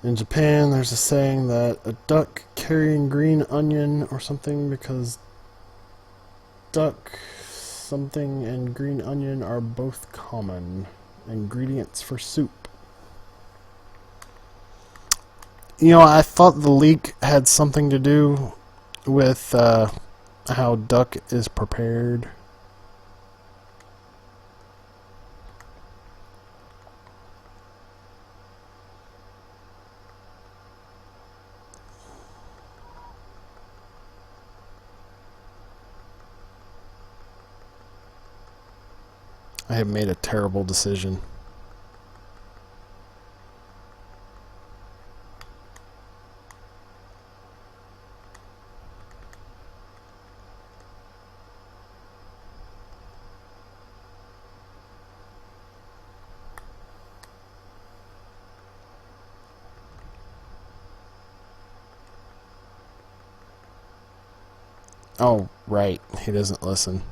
In Japan, there's a saying that a duck carrying green onion or something because duck something and green onion are both common ingredients for soup. You know, I thought the leak had something to do with how duck is prepared. I have made a terrible decision. Oh, right. He doesn't listen.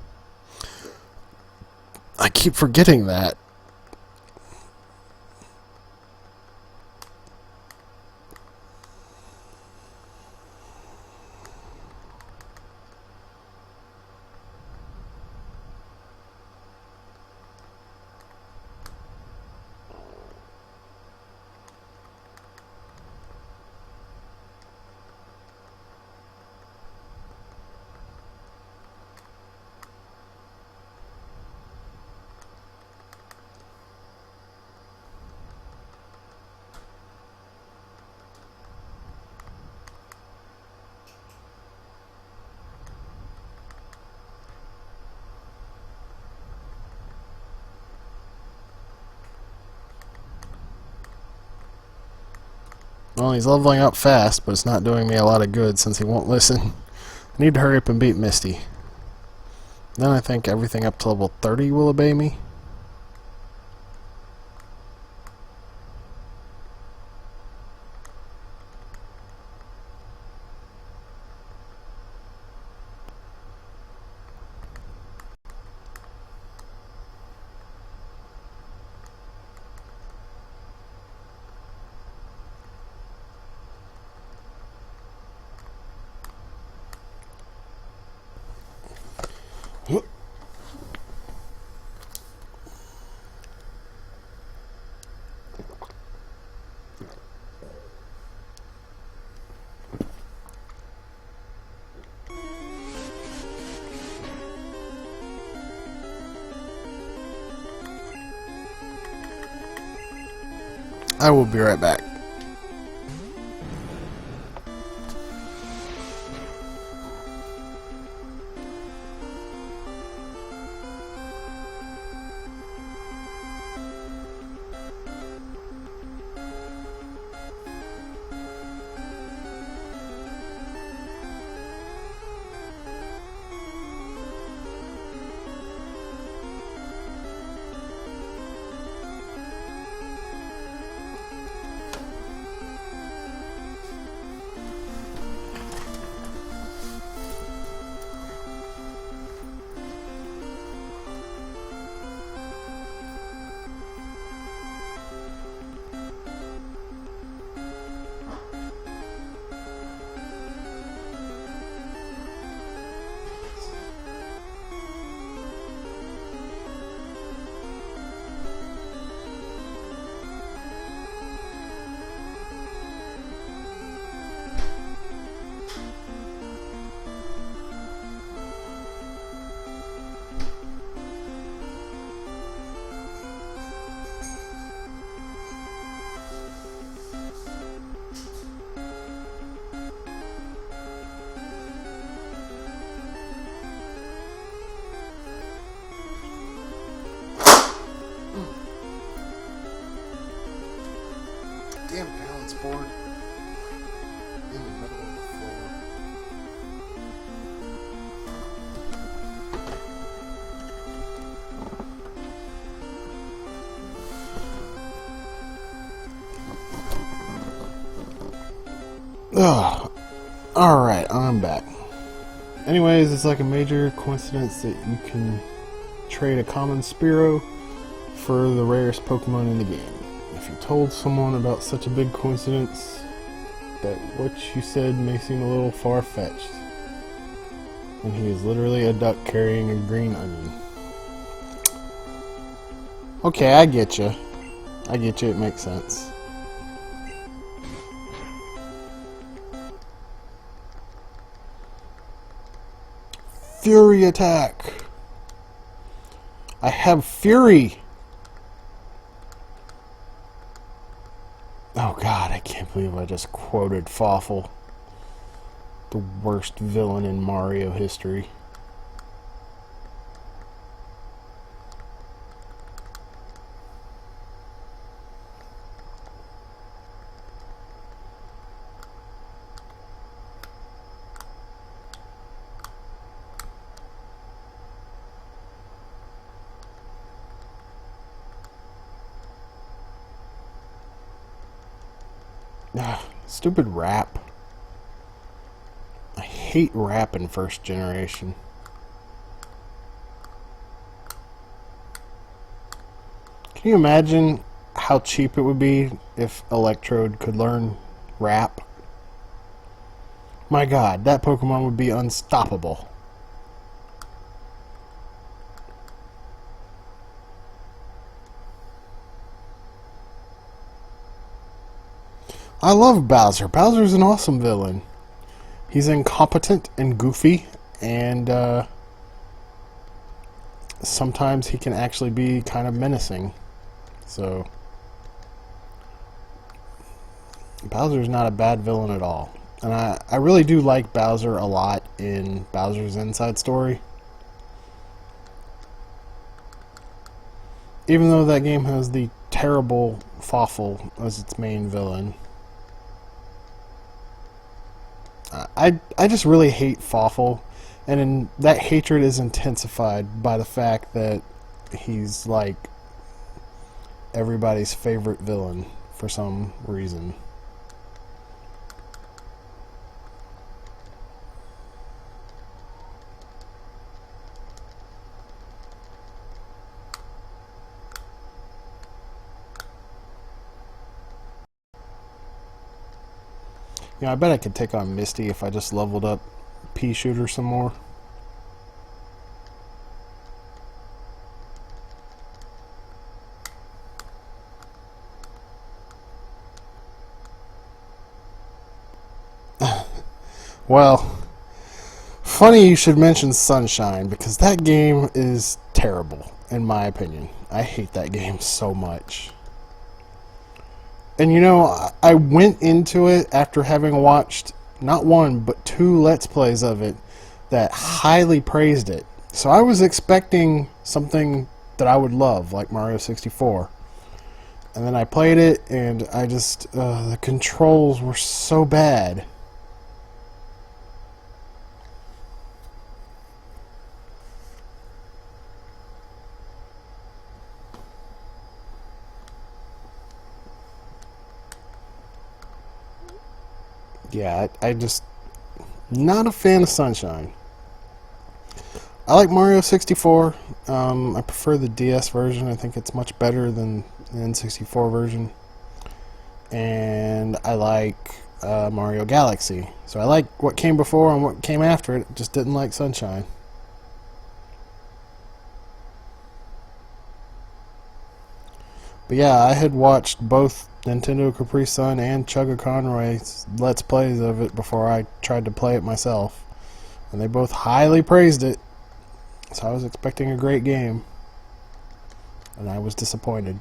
I keep forgetting that. Well, he's leveling up fast, but it's not doing me a lot of good since he won't listen. I need to hurry up and beat Misty. Then I think everything up to level 30 will obey me. I will be right back. Damn balance board in the middle of the floor. Ugh. Alright, I'm back. Anyways, it's like a major coincidence that you can trade a common Spearow for the rarest Pokemon in the game. If you told someone about such a big coincidence, that what you said may seem a little far-fetched. And he is literally a duck carrying a green onion. Okay, I get you. I get you, it makes sense. Fury attack! I have fury! Oh god, I can't believe I just quoted Fawful. The worst villain in Mario history. Stupid rap. I hate rap in first generation. Can you imagine how cheap it would be if Electrode could learn rap? My god, that Pokemon would be unstoppable. I love Bowser. Bowser's an awesome villain. He's incompetent and goofy, and sometimes he can actually be kind of menacing. So, Bowser's not a bad villain at all. And I really do like Bowser a lot in Bowser's Inside Story. Even though that game has the terrible Fawful as its main villain. I just really hate Fawful, and that hatred is intensified by the fact that he's like everybody's favorite villain for some reason. Yeah, I bet I could take on Misty if I just leveled up Pea Shooter some more. Well, funny you should mention Sunshine, because that game is terrible, in my opinion. I hate that game so much. And you know, I went into it after having watched not one, but 2 Let's Plays of it that highly praised it. So I was expecting something that I would love, like Mario 64. And then I played it, and I just, the controls were so bad. Yeah, I just not a fan of Sunshine. I like Mario 64. I prefer the DS version. I think it's much better than the N64 version. And I like Mario Galaxy. So I like what came before and what came after it. Just didn't like Sunshine. But yeah, I had watched both Nintendo Capri Sun and Chugga Conroy's Let's Plays of it before I tried to play it myself. And they both highly praised it. So I was expecting a great game. And I was disappointed.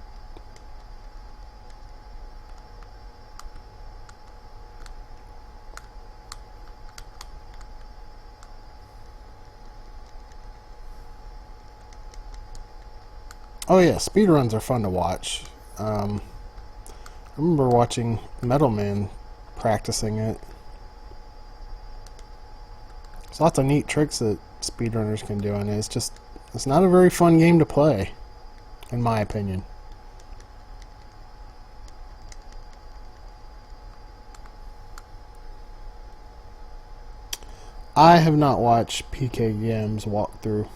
Oh yeah, speedruns are fun to watch. I remember watching Metal Man practicing it. There's lots of neat tricks that speedrunners can do, and it's not a very fun game to play, in my opinion. I have not watched PK Games walkthrough.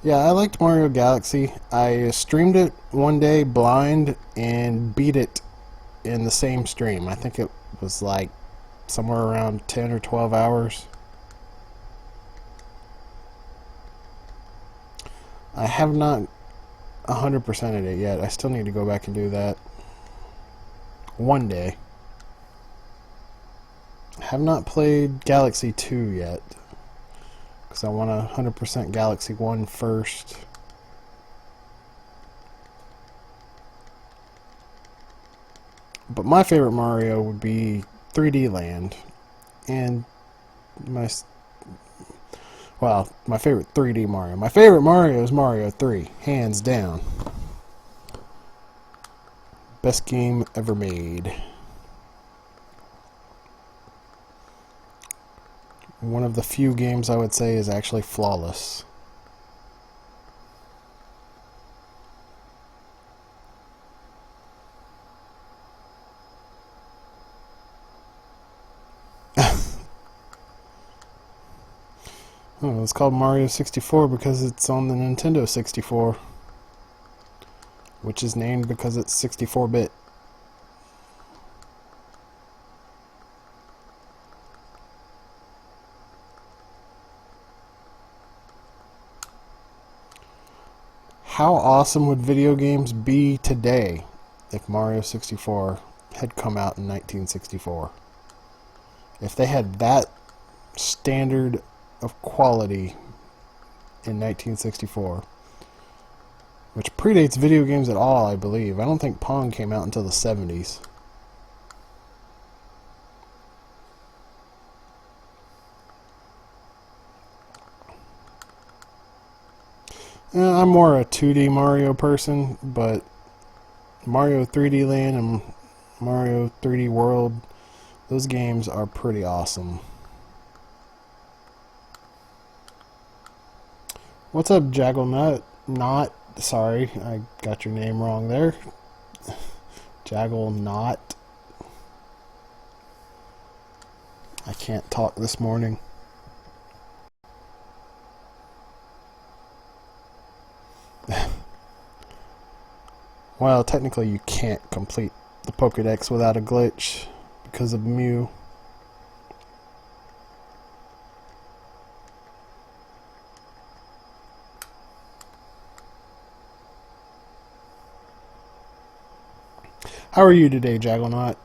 Yeah, I liked Mario Galaxy. I streamed it one day blind and beat it in the same stream. I think it was like somewhere around 10 or 12 hours. I have not 100%ed it yet. I still need to go back and do that one day. I have not played Galaxy 2 yet because I want to 100% Galaxy 1 first. But my favorite Mario would be 3D Land. And my my favorite 3D Mario. My favorite Mario is Mario 3, hands down. Best game ever made. One of the few games I would say is actually flawless. Oh, it's called Mario 64 because it's on the Nintendo 64, which is named because it's 64-bit. How awesome would video games be today if Mario 64 had come out in 1964? If they had that standard of quality in 1964, which predates video games at all, I believe. I don't think Pong came out until the 70s. I'm more a 2D Mario person, but Mario 3D Land and Mario 3D World, those games are pretty awesome. What's up, Jaggle Not? Sorry, I got your name wrong there. Jaggle Not. I can't talk this morning. Well, technically you can't complete the Pokédex without a glitch because of Mew. How are you today, Jaggernaut?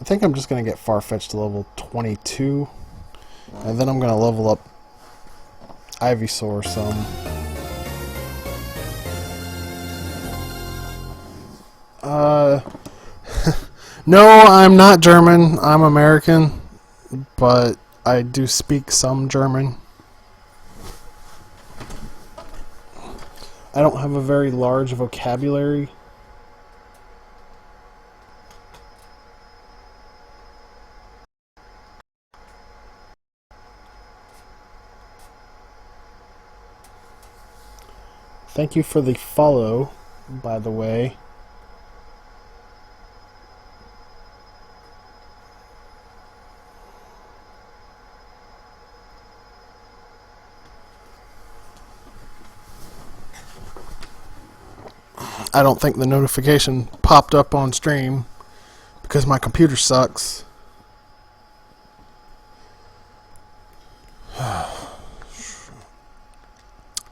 I think I'm just going to get Farfetch'd to level 22, and then I'm going to level up Ivysaur some. No, I'm not German. I'm American, but I do speak some German. I don't have a very large vocabulary. Thank you for the follow, by the way. I don't think the notification popped up on stream because my computer sucks.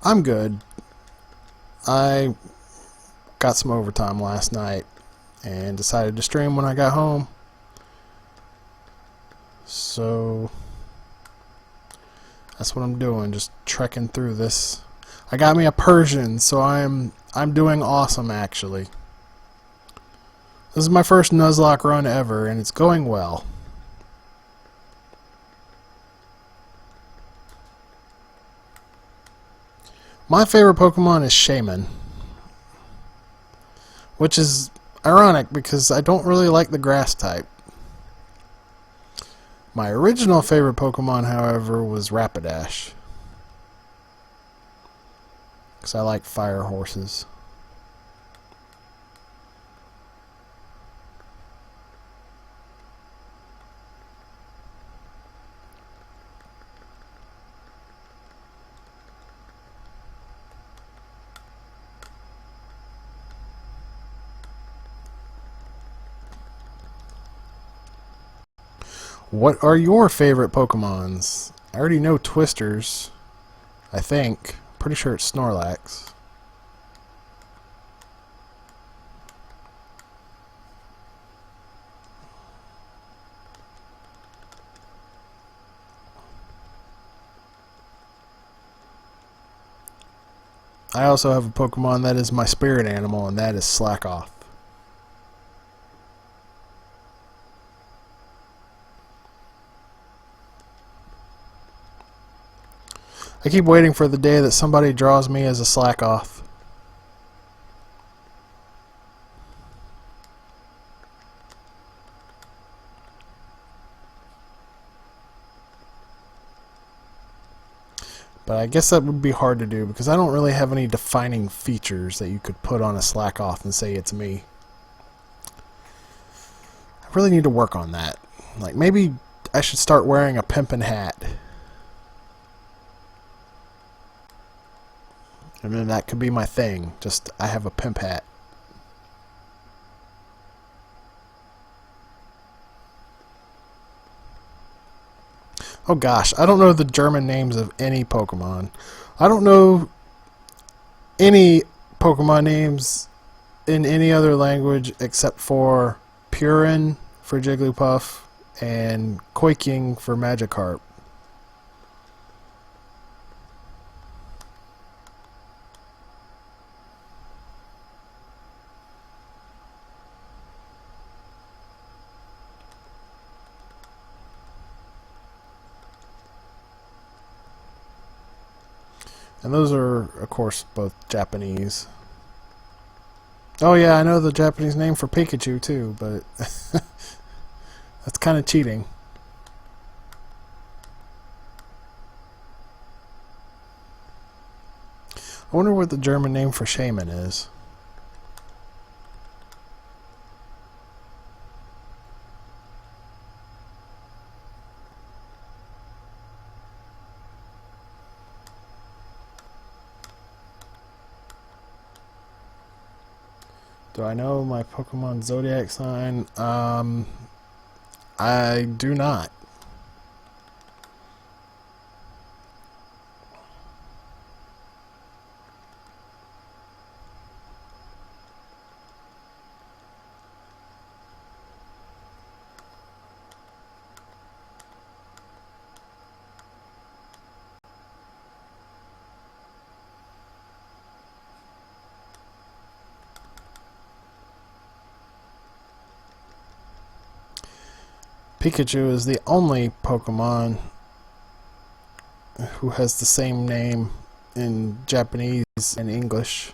I'm good. I got some overtime last night and decided to stream when I got home. So that's what I'm doing, just trekking through this. I got me a Persian, so I'm doing awesome actually. This is my first Nuzlocke run ever and it's going well. My favorite Pokemon is Shaman, which is ironic because I don't really like the grass type. My original favorite Pokemon, however, was Rapidash, because I like fire horses. What are your favorite Pokemons? I already know Twisters. I think. Pretty sure it's Snorlax. I also have a Pokemon that is my spirit animal, and that is Slackoth. I keep waiting for the day that somebody draws me as a Slackoth. But I guess that would be hard to do because I don't really have any defining features that you could put on a Slackoth and say it's me. I really need to work on that. Like, maybe I should start wearing a pimpin' hat. And then that could be my thing. Just, I have a pimp hat. Oh gosh, I don't know the German names of any Pokemon. I don't know any Pokemon names in any other language except for Purin for Jigglypuff and Koiking for Magikarp. And those are, of course, both Japanese. Oh yeah, I know the Japanese name for Pikachu too, but that's kind of cheating. I wonder what the German name for Shaman is. Do I know my Pokemon Zodiac sign? I do not. Pikachu is the only Pokemon who has the same name in Japanese and English.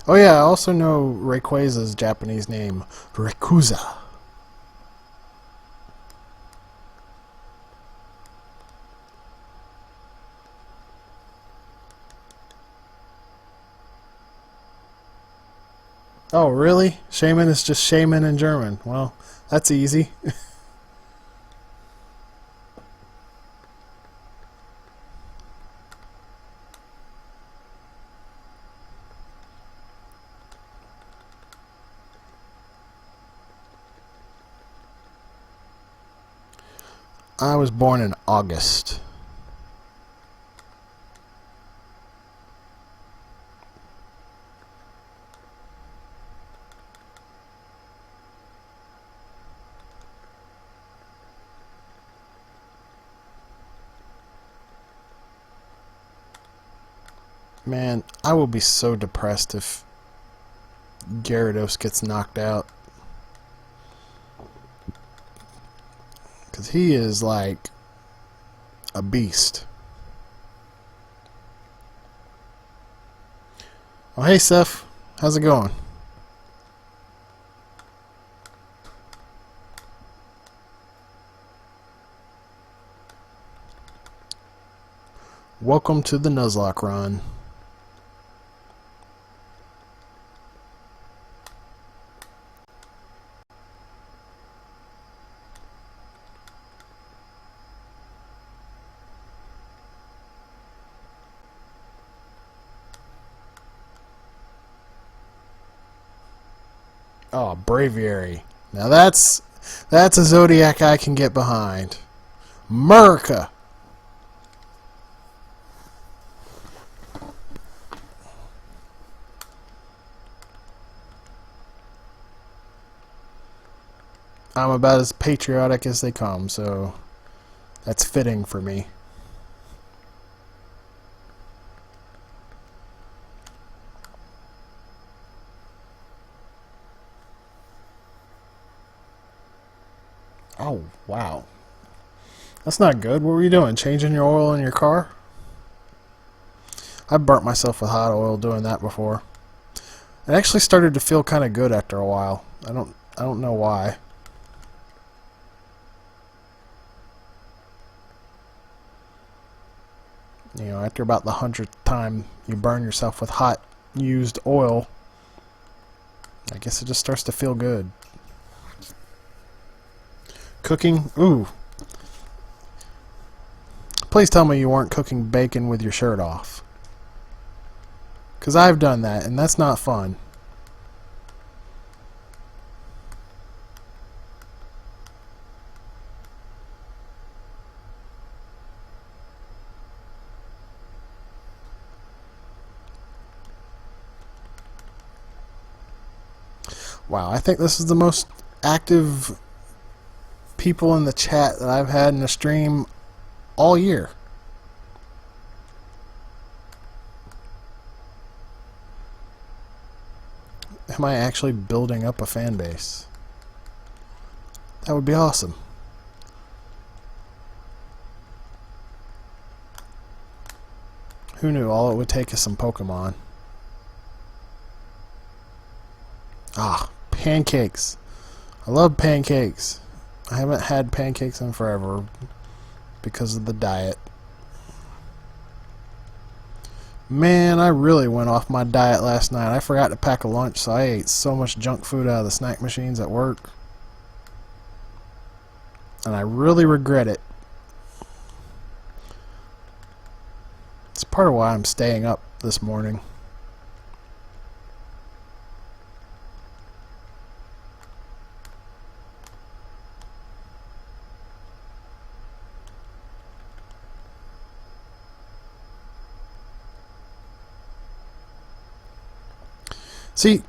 Oh yeah, I also know Rayquaza's Japanese name, Rayquaza. Oh really? Shaman is just Shaman in German. Well, that's easy. I was born in August. Man, I will be so depressed if Gyarados gets knocked out. Because he is like a beast. Oh, hey, Seth. How's it going? Welcome to the Nuzlocke run. Oh, Braviary. Now that's a Zodiac I can get behind. America. I'm about as patriotic as they come, so that's fitting for me. Oh, wow. That's not good. What were you doing? Changing your oil in your car? I burnt myself with hot oil doing that before. It actually started to feel kind of good after a while. I don't know why. You know, after about the 100th time you burn yourself with hot used oil, I guess it just starts to feel good. Cooking? Ooh. Please tell me you weren't cooking bacon with your shirt off. 'Cause I've done that, and that's not fun. Wow, I think this is the most active people in the chat that I've had in a stream all year. Am I actually building up a fan base? That would be awesome. Who knew all it would take is some Pokémon? Ah, pancakes. I love pancakes. I haven't had pancakes in forever because of the diet. Man, I really went off my diet last night. I forgot to pack a lunch, so I ate so much junk food out of the snack machines at work. And I really regret it. It's part of why I'm staying up this morning. See,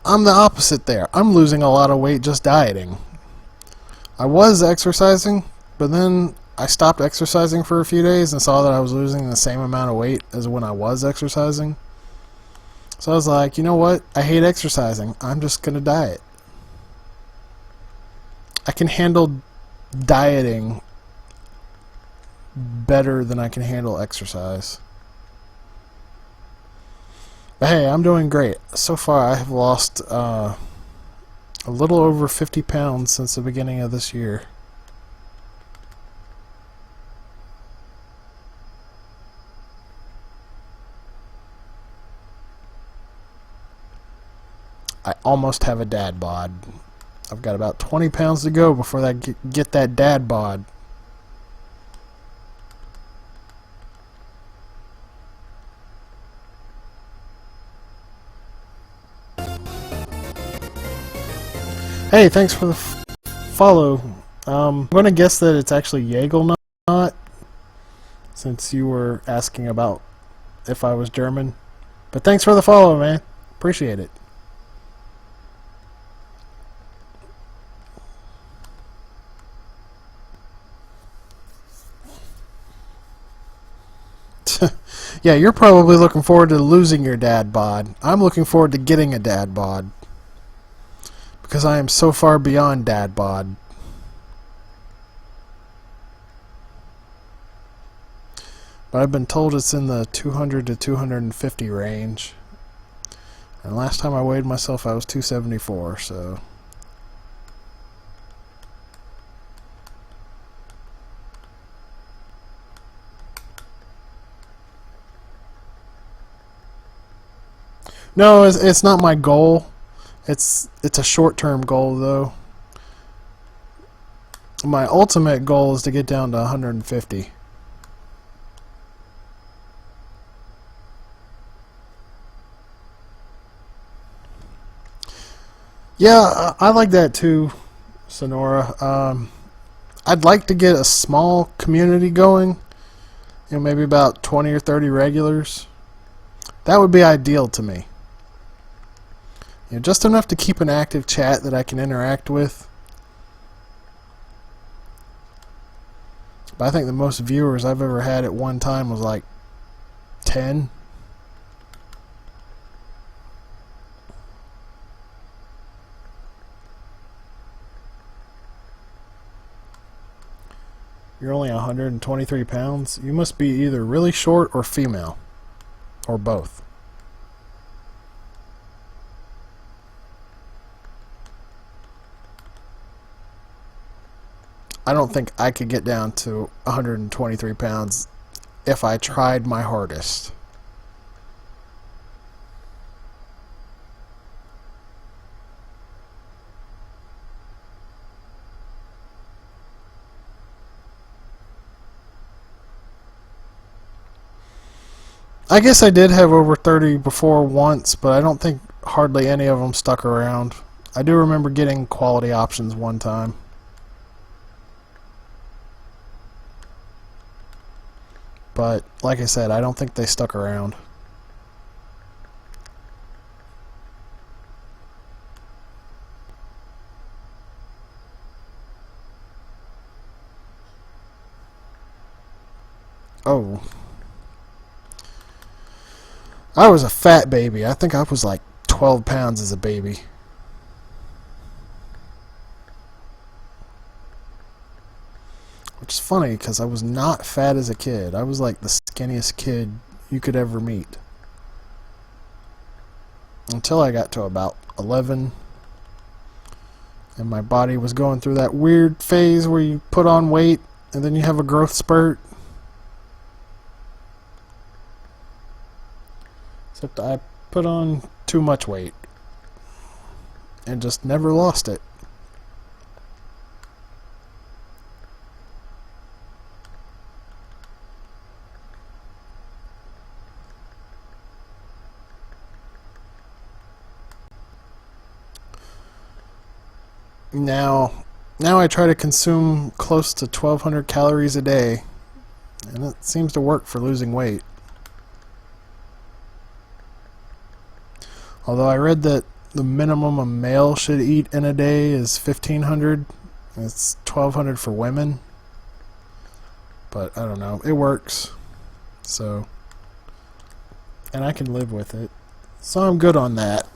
I'm the opposite there. I'm losing a lot of weight just dieting. I was exercising, but then I stopped exercising for a few days and saw that I was losing the same amount of weight as when I was exercising. So I was like, you know what? I hate exercising. I'm just going to diet. I can handle dieting better than I can handle exercise. But hey, I'm doing great. So far, I have lost a little over 50 pounds since the beginning of this year. I almost have a dad bod. I've got about 20 pounds to go before I get that dad bod. Hey, thanks for the follow. I'm going to guess that it's actually Jägel, not, since you were asking about if I was German. But thanks for the follow, man. Appreciate it. Yeah, you're probably looking forward to losing your dad bod. I'm looking forward to getting a dad bod. Because I am so far beyond dad bod. But I've been told it's in the 200 to 250 range. And last time I weighed myself, I was 274, so... No, it's not my goal. It's a short-term goal, though. My ultimate goal is to get down to 150. Yeah, I like that too, Sonora. I'd like to get a small community going. Maybe about 20 or 30 regulars. That would be ideal to me. Just enough to keep an active chat that I can interact with. But I think the most viewers I've ever had at one time was like 10. You're only 123 pounds. You must be either really short or female. Or both. I don't think I could get down to 123 pounds if I tried my hardest. I guess I did have over 30 before once, but I don't think hardly any of them stuck around. I do remember getting quality options one time. But, like I said, I don't think they stuck around. Oh. I was a fat baby. I think I was like 12 pounds as a baby. Which is funny because I was not fat as a kid. I was like the skinniest kid you could ever meet. Until I got to about 11. And my body was going through that weird phase where you put on weight and then you have a growth spurt. Except I put on too much weight and just never lost it. Now I try to consume close to 1,200 calories a day, and it seems to work for losing weight. Although I read that the minimum a male should eat in a day is 1,500. It's 1,200 for women. But I don't know. It works. So, and I can live with it. So I'm good on that.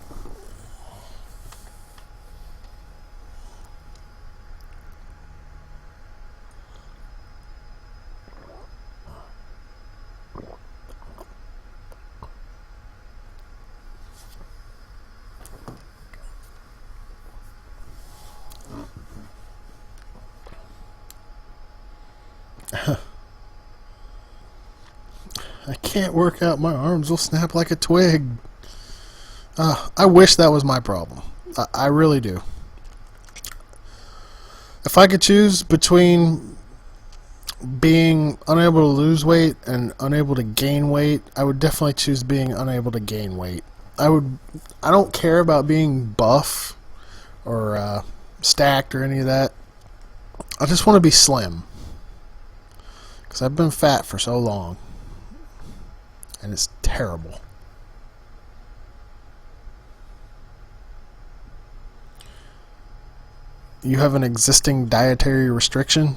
I can't work out. My arms will snap like a twig. I wish that was my problem. I really do. If I could choose between being unable to lose weight and unable to gain weight, I would definitely choose being unable to gain weight. I don't care about being buff or stacked or any of that. I just want to be slim. Because I've been fat for so long. And it's terrible. You have an existing dietary restriction?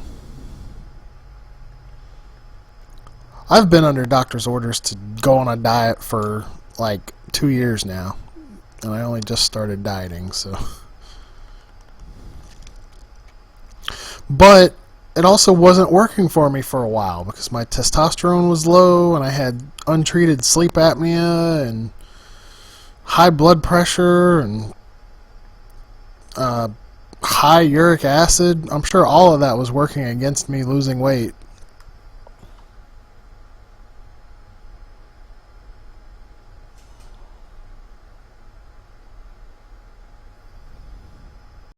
I've been under doctor's orders to go on a diet for like 2 years now. And I only just started dieting, so. But it also wasn't working for me for a while because my testosterone was low and I had untreated sleep apnea and high blood pressure and high uric acid. I'm sure all of that was working against me losing weight.